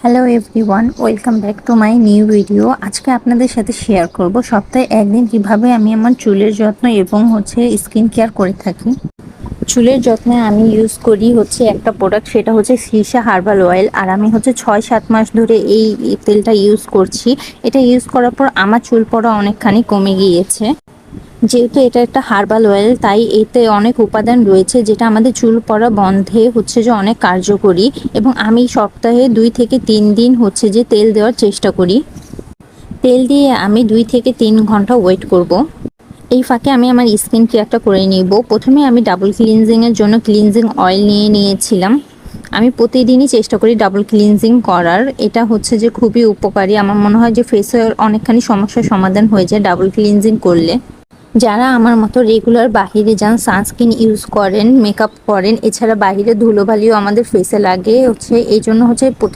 Hello everyone, welcome back to my new video. আজকে আপনাদের সাথে শেয়ার করব সপ্তাহে একদিন কিভাবে আমি আমার চুলের যত্ন এবং স্কিন কেয়ার করে থাকি। চুলের যত্নে আমি ইউজ করি একটা প্রোডাক্ট, সেটা হচ্ছে সীসা হার্বাল অয়েল। আর আমি 6-7 মাস ধরে এই তেলটা ইউজ করছি। এটা ইউজ করার পর আমার চুল পড়া অনেকখানি কমে গিয়েছে। যেহেতু এটা একটা হার্বাল অয়েল, তাই এতে অনেক উপাদান রয়েছে যেটা আমাদের চুল পড়া বন্ধে অনেক কার্যকরী। এবং আমি সপ্তাহে 2 থেকে 3 দিন তেল দেওয়ার চেষ্টা করি। তেল দিয়ে আমি 2 থেকে 3 ঘন্টা ওয়েট করব। এই ফাঁকে আমি আমার স্কিন কেয়ারটা করে নিব। প্রথমে আমি ডাবল ক্লিনজিংয়ের জন্য ক্লিনজিং অয়েল নিয়েছিলাম। আমি প্রতিদিনই চেষ্টা করি ডাবল ক্লিনজিং করার। এটা খুবই উপকারী। আমার মনে হয় যে ফেসের অনেকখানি সমস্যার সমাধান হয়ে যায় ডাবল ক্লিনজিং করলে। যারা আমার মতো রেগুলার বাহিরে যান, সানস্ক্রিন ইউজ করেন, মেকআপ করেন, এছাড়া বাহিরে ধুলোবালিও আমাদের ফেসে লাগে এই জন্য